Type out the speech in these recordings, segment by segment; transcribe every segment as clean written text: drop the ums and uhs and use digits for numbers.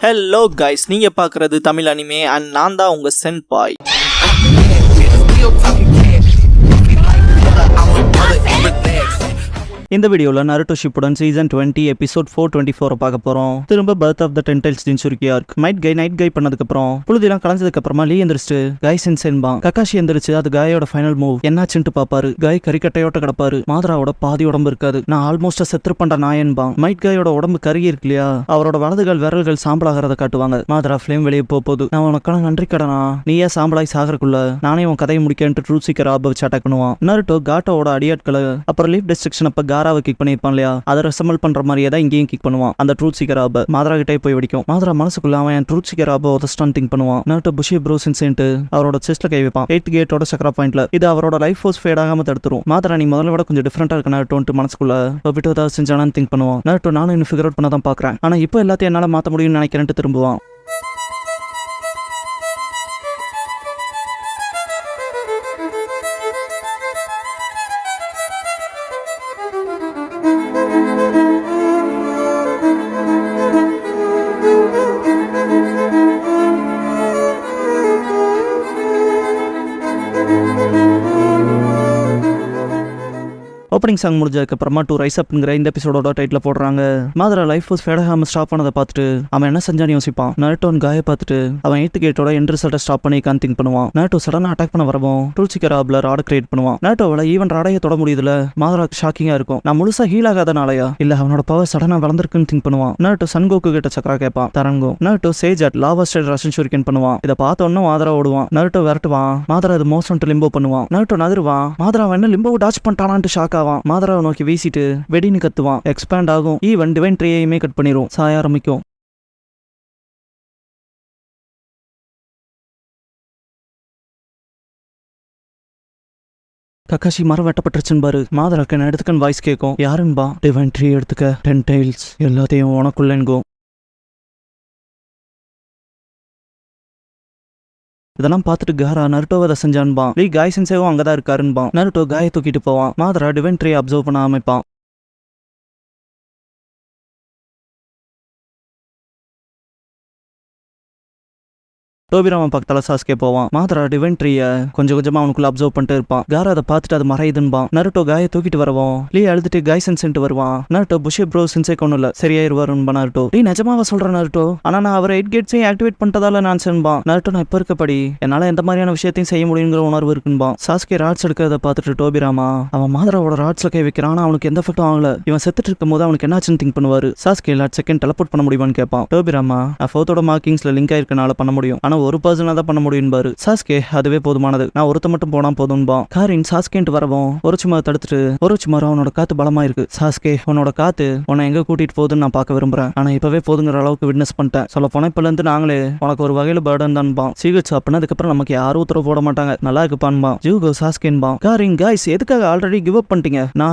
Hello guys, நீங்க பார்க்குறது Tamil anime and நான் தான் உங்க சென்பாய். இந்த வீடியோவில் நருட்டோ ஷிப்புடன் சீசன் 20 எபிசோட் 424 பார்க்க போகிறோம். திரும்ப பர்த் ஆஃப் த டென்டைல்ஸ் ஜின்சுருக்கி ஆர்க். நைட் கை பண்ணதுக்கப்புறம் புழுதிலாம் கலந்ததுக்கப்புறமா லீ எந்திரிச்சு காய் சென்சென்பான். கக்காஷி எந்திரிச்சு அது காயோட ஃபைனல் மூவ் என்னாச்சுன்ட்டு பார்ப்பாரு. காய் கறிக்கட்டையோட்ட கிடப்பாரு. மாதராவோட பாதி உடம்பு இருக்காது. நான் ஆல்மோஸ்ட் செத்து பண்ற நாயன்பான். மைட் காயோட உடம்பு கருகி இருக்கு இல்லையா, அவரோட வலதுகள் விரல்கள் சாம்பலாகிறத காட்டுவாங்க. மாதரா ஃபிளேம் வெளியே போகுது. நான் உனக்கான நன்றி கடனா, நீயே சாம்பலாய் சாகறக்குள்ள நானே உன் கதையை முடிக்கன்ட்டு ட்ரூத் சீக்கர் ஆப வச்சு அட்டாக் பண்ணுவான். நருட்டோ காட்டோட அடியாட்களை அப்புறம் லீஃப் டிஸ்ட்ரக்ஷன் அப்ப காராவை கிக் பண்ணிருப்பான் இல்லையா, அதை ரெசம்பிள் பண்ற மாதிரியே தான் இங்கேயும் கிக் பண்ணுவான். அந்த ட்ரூத் சீக்கர் ஆப மாதரா கிட்டே போய் வெடிக்கும். மாதரா மனசுக்குள்ள அவன் ட்ரூத் சீக்கர் ஆப உதஸ்டான் திங்க் பண்ணுவான். நருட்டோ புஷி ப்ரோசின்சேன்ட்டு அவரோட செஸ்ட்ல கை வைப்பான். 8th கேட்டோட சக்கரா பாயிண்ட்ல. இது அவரோட லைஃப் ஃபோர்ஸ் ஃபேட் ஆகாம தடுத்துரும். மாதரா நீ முதல்ல விட கொஞ்சம் டிஃபரெண்டா இருக்க நருட்டோன்ட்டு மனசுக்குள்ள விட்டு ஏதாவது செஞ்சானு திங்க் பண்ணுவான். நருட்டோ நானும் இன்னும் ஃபிகர் அவுட் பண்ண தான் பாக்குறேன், ஆனா இப்போ எல்லாத்தையும் என்னால மாத்த முடியும்னு நினைக்கிறேன்ட்டு திரும்புவான். ஓப்பனிங் சாங் முடிஞ்சதுக்கு அப்புறமா டூ ரைஸ் அப்ங்கிற இந்த எபிசோடோட டைட்டில் போடுறாங்க. மாதரா லைஃப் ஃபோர்ஸ் ஃபேட் ஆகாம ஸ்டாப் பண்ணதை பார்த்துட்டு அவன் என்ன செஞ்சான்னு யோசிப்பான். நருட்டோன் காயை பார்த்துட்டு அவன் 8th கேட்டோட எண்ட் ரிசல்ட்டை ஸ்டாப் பண்ணி திங்க் பண்ணுவான். நருட்டோ சடனாக அட்டாக் பண்ண வரவும் ட்ரூத் சீக்கர் ஆப்ல ராட கிரியேட் பண்ணுவான். நருட்டோவால ஈவன் ராடையை தொட முடியுதுல. மாதராக்கு ஷாக்கிங்கா இருக்கும். நான் முழுசா ஹீல் ஆகாதனாலயா இல்ல அவனோட பவர் சடனா வளர்ந்துருக்குன்னு திங்க் பண்ணுவான். நருட்டோ சன்கோக்கு கிட்ட சக்கரா கேட்பான். தரங்கோ நருட்டோ சேஜ் அட் லாவா ஸ்டைல் ரஷன் ஷூரிகன் பண்ணுவான். இதை பார்த்தோன்னு மாதரா ஓடுவான். நருட்டோ விரட்டுவான். மாதரா இது மோசம்ட்டு லிம்போ பண்ணுவான். நருட்டோ நகருவான். மாதரா என்ன லிம்போ டாச் பண்ணிட்டானான்ட்டு ஷாக் ஆவான். மாதராவை நோக்கி வீசிட்டு வெடின்னு கத்துவான். எக்ஸ்பேண்ட் ஆகும். ஈவன் டிவைன் ட்ரீயையுமே கட் பண்ணிரும். சாய ஆரம்பிக்கும். கக்காஷி மரம் வெட்டப்பட்டுருச்சுன்னு பாரு. மாதராக்கு என்ன எடுத்துக்கன்னு வாய்ஸ் கேட்கும். யாருன்பா? டிவைன் ட்ரீ எடுத்துக்க, டென்டைல்ஸ் எல்லாத்தையும் உனக்குள்ளேங்கோ. இதெல்லாம் பார்த்துட்டு காரா நருட்டோவை அதை செஞ்சான்பான். லீ காய் சென்சேவும் அங்கதான் இருக்காருன்பான். நருட்டோ காயை தூக்கிட்டு போவான். மாதரா டிவைன் ட்ரீ அப்சர்வ் பண்ண ஆரம்பிப்பான். டோபிராமன் பக்கத்தால சாஸ்கே போவான். மாதரா டிவைன் ட்ரீய கொஞ்சம் கொஞ்சமா அவனுக்குள்ள அப்சர்வ் பண்ணிட்டு இருப்பான். காரா அதை பார்த்துட்டு அது மறையுதுன்பான். நருட்டோ காயை தூக்கிட்டு வருவோம். லீ அழுதுட்டு காய் சென்சென்ட்டு வருவான். நருட்டோ புஷே ப்ரோ சென்சே கொண்டு இல்ல சரியாயிருவாருன்பா. நருட்டோ லீ நிஜமாவா சொல்ற நருட்டோ, ஆனா நான் அவர் 8 கேட்ஸையும் ஆக்டிவேட் பண்ணிட்டதால நான் சென்பான். நருட்டோ நான் இப்ப இருக்கப்படி என்னால எந்த மாதிரியான விஷயத்தையும் செய்ய முடியுங்கிற உணர்வு இருக்குன்பான். சாஸ்கே ராட்ஸ் எடுக்கிறத பார்த்துட்டு டோபிராமா அவன் மாதராவோட ராட்ஸ்ல கை வைக்கிறான். ஆனா அவனுக்கு எந்த எஃபெக்டும் ஆகல. இவன் செத்துட்டு இருக்கும் போது அவனுக்கு என்னாச்சுன்னு திங்க் பண்ணுவாரு. சாஸ்கே லாட் செகண்ட் டெலபோர்ட் பண்ண முடியுமான்னு கேட்பான். டோபிராமா நான் ஃபோர்த்தோட மார்க்கிங்ஸ்ல லிங்க் ஆயிருக்கனால பண்ண முடியும், ஆனா ஒரு பர்சனா தான் பண்ண முடியும்பாரு. சாஸ்கே அதுவே போதுமானது, நான் ஒருத்த மட்டும் போனா போதும்பா. காரின் சாஸ்கேன்ட்டு வரவும் ஒருச்சுமார் தடுத்துட்டு ஒருச்சுமார் அவனோட காத்து பலமா இருக்கு. சாஸ்கே உன்னோட காத்து உன்னை எங்க கூட்டிட்டு போகுதுன்னு நான் பார்க்க விரும்புறேன், ஆனா இப்பவே போதுங்கிற அளவுக்கு விட்னஸ் பண்ணிட்டேன். சொல்ல போன இப்பல இருந்து நாங்களே உனக்கு ஒரு வகையில பேர்டன் தான்பான். சீகிச்சு அப்படின்னா அதுக்கப்புறம் நமக்கு யாரும் உத்தரவு போட மாட்டாங்க, நல்லா இருக்குப்பான்பா. ஜூகோ சாஸ்கேன்பா. காரின் காய்ஸ் எதுக்காக ஆல்ரெடி கிவ் அப் பண்ணிட்டீங்க,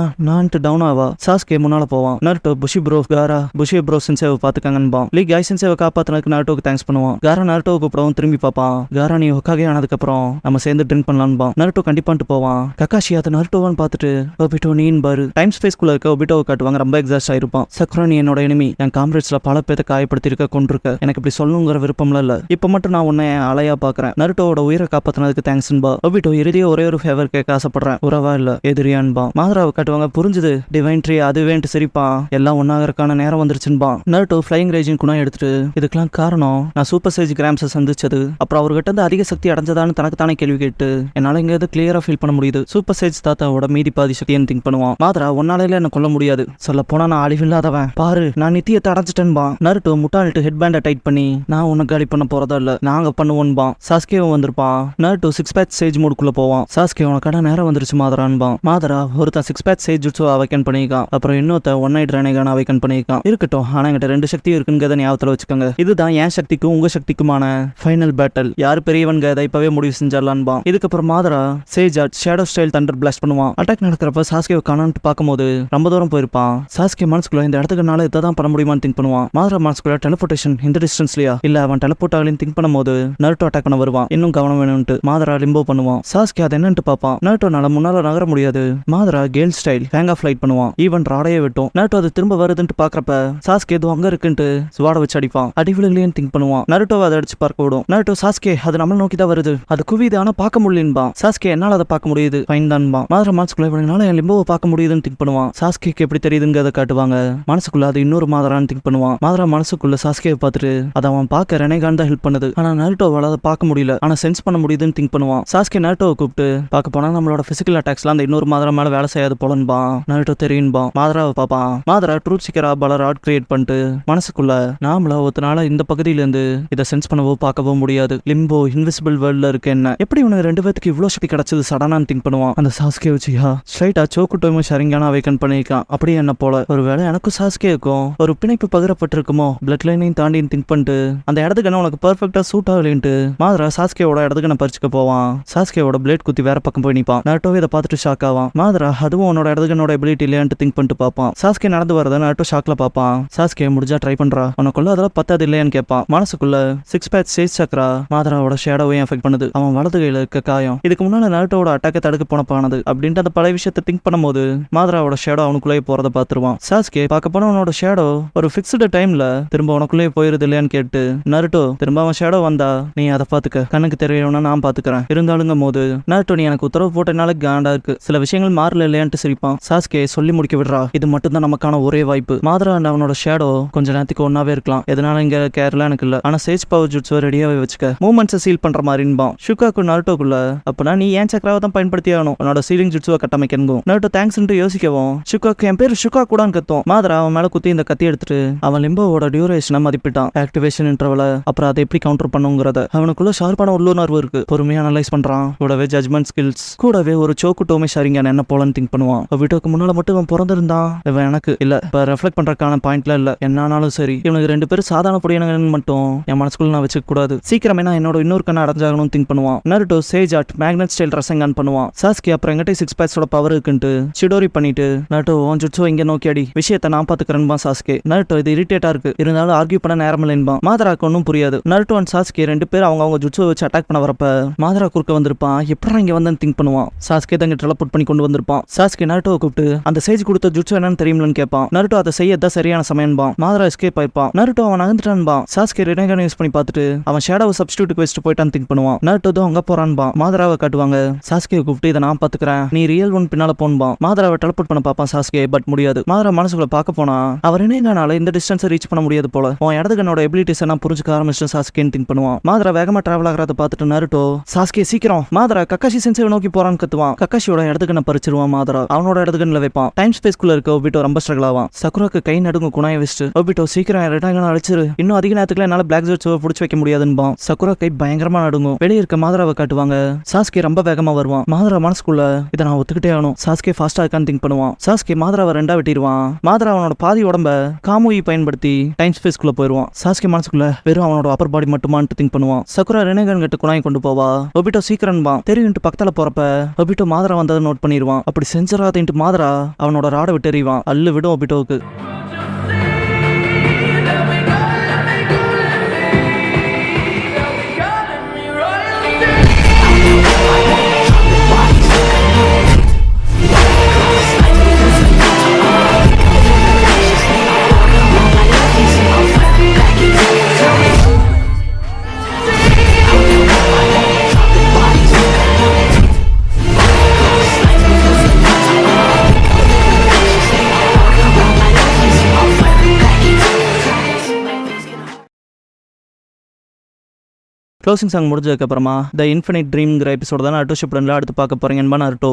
நான்ட்டு டவுன் ஆவா. சாஸ்கே முன்னால போவான். நருட்டோ புஷி ப்ரோ காரா புஷி ப்ரோ சென்சேவை பாத்துக்காங்கன்பான். லீ காய் சென்சேவை காப்பாத்தினதுக்கு நருட்டோக்கு தேங்க்ஸ் பண்ணுவான். காரா நருட்டோவை கூப்பிடவும் திரும்பி பார்ப்பான். காரா நீ ஒக்காகே ஆனதுக்கு அப்புறம் நம்ம சேர்ந்து ட்ரிங்க் பண்ணலான்பா. நருட்டோ கண்டிப்பான்ட்டு போவான். கக்காஷி அதை நருட்டோவான்னு பார்த்துட்டு ஒபிட்டோ நீன் பாரு. டைம் ஸ்பேஸ்குள்ள இருக்க ஒபிட்டோவை காட்டுவாங்க. ரொம்ப எக்ஸாஸ்ட் ஆயிருப்பான். சக்ரா நீ என்னோட எனிமி, என் காம்ரேட்ஸ்ல பல பேத்தை காயப்படுத்தி இருக்க கொண்டிருக்க, எனக்கு இப்படி சொல்லணுங்கிற விருப்பம்ல இல்ல, இப்ப மட்டும் நான் உன்னை அலையா பாக்குறேன். நருட்டோவோட உயிரை காப்பாத்தினதுக்கு தேங்க்ஸ்ன்பா. ஒபிட்டோ இறுதியா ஒரே ஒரு ஃபேவர் கேட்க ஆசைப்படுறேன், உறவா இல்ல எதிரியான்பா. மாதராவை காட்டுவாங்க. புரிஞ்சுது டிவைன் ட்ரீ அதுவேன்ட்டு சிரிப்பா. எல்லாம் ஒன்னாகறக்கான நேரம் வந்துருச்சுன்பா. நருட்டோ ஃபிளைங் ரேஜின் குணம் எடுத்துட்டு இதுக்கெல்லாம் காரணம் நான் சூப்பர் சேஜ் கிராம்ஸை சந்திச்சது, அப்புறம் அவர்கிட்ட இருந்து அதிக சக்தி அடைஞ்சதான்னு தனக்கு தானே கேள்வி கேட்டு என்னால இங்க கிளியரா ஃபீல் பண்ண முடியுது. சூப்பர் சேஜ் தாத்தாவோட மீதி பாதி சக்தின்னு திங்க் பண்ணுவான். மாதரா ஒன்னாலையில என்ன கொல்ல முடியாது, சொல்ல போனா நான் அழிவில்லாதவன் பாரு, நான் நித்தியத்தை அடைஞ்சிட்டேன்பா. நருட்டோ முட்டாளிட்டு ஹெட் பேண்டை டைட் பண்ணி நான் உன்னை காலி பண்ண போறதா இல்ல, நாங்க பண்ணுவோன்பா. சாஸ்கேவும் வந்திருப்பான். நருட்டோ 6 பேட்ச் சேஜ் மூடுக்குள்ள போவான். சாஸ்கே உனக்கான நேரம் வந்துருச்சு மாதரான்பா. மாதரா ஒருத்தன் 6 பேட்ச் சேஜ் ஜுட்ஸோ அவைக்கன் பண்ணிருக்கான், அப்புறம் இன்னொருத்த 1 நைட் ரேனேகான அவைக்கன் பண்ணிருக்கான். இருக்கட்டும், ஆனா என்கிட்ட 2 சக்தி இருக்குங்கிறத ஞாபகத்துல வச்சுக்கோங்க. இதுதான் என் சக்திக்கும் உங்க சக்திக்குமான ஃபைனல் ஃபைனல் பேட்டில் யார் பெரியவன்க இதை இப்பவே முடிவு செஞ்சிடலான்பா. இதுக்கப்புறம் மாதரா சேஜாட் ஷேடோ ஸ்டைல் தண்டர் பிளாஸ்ட் பண்ணுவான். அட்டாக் நடக்கிறப்ப சாஸ்கே காணான்னு பார்க்கும்போது ரொம்ப தூரம் போயிருப்பான். சாஸ்கே மனசுக்குள்ள இந்த இடத்துக்குனால இதான் பண்ண முடியுமான்னு திங்க் பண்ணுவான். மாதரா மனசுக்குள்ள டெலிபோர்டேஷன் இந்த டிஸ்டன்ஸ்லயா இல்ல அவன் டெலிபோர்ட் ஆகலன்னு திங்க் பண்ணும்போது நருட்டோ அட்டாக் பண்ண வருவான். இன்னும் கவனம் வேணும்ட்டு மாதரா லிம்போ பண்ணுவான். சாஸ்கே அதை என்னன்ட்டு பார்ப்பான். நருட்டோனால முன்னால நகர முடியாது. மாதரா gale style hang of light பண்ணுவான். ஈவன் ராடையே விட்டும். நருட்டோ அது திரும்ப வருதுன்னு பாக்குறப்ப சாஸ்கே ஏதோ அங்க இருக்குன்ட்டு சுவாட வச்சு அடிப்பான். அடிவிலையும் திங்க் பண்ணுவான். நருட்டோவை அதை அடிச்சு பார்க்க விடும். நருட்டோ சாஸ்கே அது நம்மள நோக்கி தான் வருது, அது குவிது ஆனா பார்க்க முடியலன்பா. சாஸ்கே என்னால அதை பார்க்க முடியுது ஃபைன் தான்பா. மாதரா மனசுக்குள்ள இவனால என் லிம்போவை பார்க்க முடியுதுன்னு திங்க் பண்ணுவான். சாஸ்கேக்கு எப்படி தெரியுதுங்க அதை காட்டுவாங்க. மனசுக்குள்ள அது இன்னொரு மாதரான்னு திங்க் பண்ணுவான். மாதரா மனசுக்குள்ள சாஸ்கேவை பார்த்துட்டு அதை அவன் பார்க்க ரெனேகான் தான் ஹெல்ப் பண்ணுது. ஆனா நருட்டோவால அதை பார்க்க முடியல, ஆனா சென்ஸ் பண்ண முடியுதுன்னு திங்க் பண்ணுவான். சாஸ்கே நருட்டோவை கூப்பிட்டு பார்க்க போனா நம்மளோட பிசிக்கல் அட்டாக்ஸ்லாம் அந்த இன்னொரு மாதரா மேல வேலை செய்யாது போலன்பா. நருட்டோ தெரியும்பா. மாதராவை பார்ப்பான். மாதரா ட்ரூத் சீக்கரா பல ராட் கிரியேட் பண்ணிட்டு மனசுக்குள்ள நாமள ஒருத்தனால இந்த பகுதியில இருந்து இதை சென்ஸ் பண்ணவோ பார்க்கவோ முடியாது. லிம்போ இன்விசிபிள் வேர்ல்ட்ல இருக்கு என்ன எப்படி உனக்கு ரெண்டு பேருக்கு இவ்வளவு சக்தி கிடைச்சது சடனான்னு திங்க் பண்ணுவான். அந்த சாஸ்கே வச்சியா ஸ்ட்ரைட்டா சோக்குட்டோமோ ஷரிங்கான அவைக்கன் பண்ணிருக்கான். அப்படியே என்ன போல ஒருவேளை எனக்கும் சாஸ்கே இருக்கும் ஒரு பிணைப்பு பகிரப்பட்டிருக்குமோ பிளட் லைனையும் தாண்டி திங்க் பண்ணிட்டு அந்த இடத்துக்கு என்ன உனக்கு பெர்ஃபெக்டா சூட் ஆகலன்ட்டு மாதரா சாஸ்கேவோட இடத்துக்கு நான் பறிச்சுக்க போவான். சாஸ்கேவோட பிளேட் குத்தி வேற பக்கம் போய் நிப்பான். நருட்டோவே இதை பார்த்துட்டு ஷாக் ஆவான். மாதரா அதுவும் உன்னோட இடத்துக்கு என்னோட எபிலிட்டி இல்லையான்ட்டு திங்க் பண்ணிட்டு பார்ப்பான். சாஸ்கே நடந்து வரத நருட்டோ ஷாக்ல பார்ப்பான். சாஸ்கே முடிஞ்சா ட்ரை பண்றா உனக்குள்ள அதெல்லாம் பத்தாது இல்லையான்னு கேட்பான். மனசுக்குள்ள சிக்ஸ் பேட்ச் சேஸ் சக்ரா மாதராவோட ஷேடோவையும் எஃபெக்ட் பண்ணுது. அவன் வலது கையில இருக்க காயம் இதுக்கு முன்னால நருட்டோட அட்டாக்கை தடுக்க போனப்பானது அப்படின்ட்டு அந்த பழைய விஷயத்தை திங்க் பண்ணும்போது மாதராவோட ஷேடோ அவனுக்குள்ளே போறதை பார்த்துருவான். சாஸ்கே பார்க்க போன அவனோட ஷேடோ ஒரு ஃபிக்ஸ்டு டைம்ல திரும்ப உனக்குள்ளே போயிருது இல்லையான்னு கேட்டு நருட்டோ திரும்ப அவன் ஷேடோ வந்தா நீ அதை பாத்துக்க கண்ணுக்கு தெரியணும்னா நான் பாத்துக்கிறேன் இருந்தாலுங்க போது நருட்டோ நீ எனக்கு உத்தரவு போட்டனால காண்டா இருக்கு சில விஷயங்கள் மாறல இல்லையான்ட்டு சிரிப்பான். சாஸ்கே சொல்லி முடிக்க விடுறா இது மட்டும் தான் நமக்கான ஒரே வாய்ப்பு. மாதரா அவனோட ஷேடோ கொஞ்ச நேரத்துக்கு ஒன்னாவே இருக்கலாம் எதனால இங்க கேர்லாம் எனக்கு இல்ல ஆனா சேஜ் பவர் ஜுட்ஸை ரெடியாவே வச்சுக்க மூவ்மெண்ட்ஸை சீல் பண்ற மாதிரின்பான். ஷுகாக்கு நருட்டோக்குள்ள அப்பனா நீ ஏன் சக்கராவை தான் பயன்படுத்தி ஆகணும் உன்னோட சீலிங் ஜுட்ஸுவை கட்டமைக்கணும். நருட்டோ தேங்க்ஸ் யோசிக்கவும் ஷுகாக்கு என் பேர் ஷுகா கூடான்னு கத்தும். மாதரா அவன் மேல குத்தி இந்த கத்தி எடுத்துட்டு அவன் லிம்போவோட டியூரேஷனை மதிப்பிட்டான். ஆக்டிவேஷன் இன்டர்வல அப்புறம் அதை எப்படி கவுண்டர் பண்ணுங்கிறத அவனுக்குள்ள ஷார்ப்பான உள்ளுணர்வு இருக்கு. பொறுமையா அனலைஸ் பண்றான். கூடவே ஜட்மெண்ட் ஸ்கில்ஸ் கூடவே ஒரு சோக்கு டோமே ஷாரிங்க என்ன போலன்னு திங்க் பண்ணுவான். வீட்டுக்கு முன்னால மட்டும் இவன் பிறந்திருந்தான் இவன் எனக்கு இல்ல இப்ப ரெஃப்ளெக்ட் பண்றதுக்கான பாயிண்ட்ல இல்ல என்னானாலும் சரி இவனுக்கு ரெண்டு பேரும் சாதாரண பொடியானு மட்டும் என் மனசுக்குள்ள நான் வச்சுக்க கூடாது. சீக்கிரமே நான் என்னோட இன்னொரு கண்ணை அடைஞ்சாகணும்னு திங்க் பண்ணுவான். நருட்டோ சேஜாட் மேக்னெட் ஸ்டைல் ரசங்கான் பண்ணுவான். சாஸ்கே அப்புறம் எங்கிட்ட சிக்ஸ் பேட்ஸோட பவர் இருக்குன்ட்டு சிடோரி பண்ணிட்டு நருட்டோ உன் ஜுட்ஸோ இங்க நோக்கி அடி விஷயத்தை நான் பாத்துக்கிறேன்பா. சாஸ்கே நருட்டோ இது இரிட்டேட்டா இருக்கு இருந்தாலும் ஆர்கியூ பண்ண நேரம் இல்லைன்பான். மாதராக்கு ஒன்னும் புரியாது. நருட்டோ அண்ட் சாஸ்கே ரெண்டு பேர் அவங்க ஜுட்ஸோ வச்சு அட்டாக் பண்ண வரப்ப மாதரா குறுக்க வந்திருப்பான். எப்படா இங்க வந்து திங்க் பண்ணுவான். சாஸ்கே தங்க டெலபோர்ட் பண்ணி கொண்டு வந்திருப்பான். சாஸ்கே நருட்டோவை கூப்பிட்டு அந்த சேஜ் கொடுத்த ஜுட்ஸோ என்னன்னு தெரியும்லன்னு கேட்பான். நருட்டோ அதை செய்யதான் சரியான சமயம்பான். மாதரா எஸ்கேப் ஆயிப்பான். நருட்டோ அவன் நகர்ந்துட்டான்பா. சாஸ்கே ரெனேகான் யூஸ் பண்ணி பார்த்துட்டு அவன் ஷேடோவை சப்ஸ்டியூட்டுக்கு வச்சுட்டு போயிட்டான்னு திங்க் பண்ணுவான். நருட்டோ தான் அங்க போறான்பா. மாதராவை காட்டுவாங்க. சாஸ்கே கூப்பிட்டு இதை நான் பாத்துக்கிறேன் நீ ரியல் ஒன் பின்னால போன்பான். மாதராவை டெலபோர்ட் பண்ண பார்ப்பான் சாஸ்கே பட் முடியாது. மாதரா மனசுக்குள்ள பார்க்க போனா அவர் ரெனேகானால இந்த டிஸ்டன்ஸை ரீச் பண்ண முடியாது போல உன் இடத்துக்கு என்னோட எபிலிட்டிஸ் எல்லாம் புரிஞ்சுக்க ஆரம்பிச்சு சாஸ்கேன்னு திங்க் பண்ணுவான். மாதரா வேகமா டிராவல் ஆகிறத பார்த்துட்டு நருட்டோ சாஸ்கே சீக்கிரம் மாதரா கக்காஷி சென்சை நோக்கி போறான்னு கத்துவான். கக்காஷியோட இடத்துக்கு நான் பறிச்சிருவான். மாதரா அவனோட இடத்துக்கு வைப்பான். டைம் ஸ்பேஸ்க்குள்ள இருக்க ஒபிட்டோ ரொம்ப ஸ்ட்ரகிள் ஆவான். சக்குராக்கு கை நடுங்க குணாய வச்சுட்டு ஒபிட்டோ சீக்கிரம் ரெனேகானை அழிச்சிரு இன்னும் அதிக நேரத்துக்குள்ள என்னால பிளாக் ஜோட்ஸை புடிச்சு வைக்க முடியாதுன்பான். சக்குரா கை பயங்கரமா நடுங்கும். வெளியே இருக்க மாதராவை காட்டுவாங்க. சாஸ்கே ரொம்ப வேகமா வருவான். மாதரா மனசுக்குள்ள இதை நான் ஒத்துக்கிட்டே ஆகணும். சாஸ்கே ஃபாஸ்டா இருக்கான்னு திங்க் பண்ணுவான். சாஸ்கே மாதராவை ரெண்டா வெட்டிடுவான். மாதரா அவனோட பாதி உடம்ப காமுயி பயன்படுத்தி டைம் ஸ்பேஸ்க்குள்ள போயிருவான். சாஸ்கே மனசுக்குள்ள வெறும் அவனோட அப்பர் பாடி மட்டுமான்ட்டு திங்க் பண்ணுவான். சக்குரா ரெனேகான் கிட்ட குணாய் கொண்டு போவா. ஒபிட்டோ சீக்கிரம்பான். தெரியும்ட்டு பக்கத்துல போறப்ப ஒபிட்டோ மாதரா வந்ததை நோட் பண்ணிடுவான். அப்படி செஞ்சராதேன்ட்டு மாதரா அவனோட ராடை விட்டு எறிவான். அல்லு விடும் ஒபிட்டோவுக்கு. க்ளோசிங் சாங் முடிஞ்சதுக்கு அப்புறமா த இன்ஃபினிட் ட்ரீம்ங்கிற எபிசோட தான் நருட்டோ ஷிப்புடன்ல அடுத்து பார்க்க போறீங்கன்னு நருட்டோ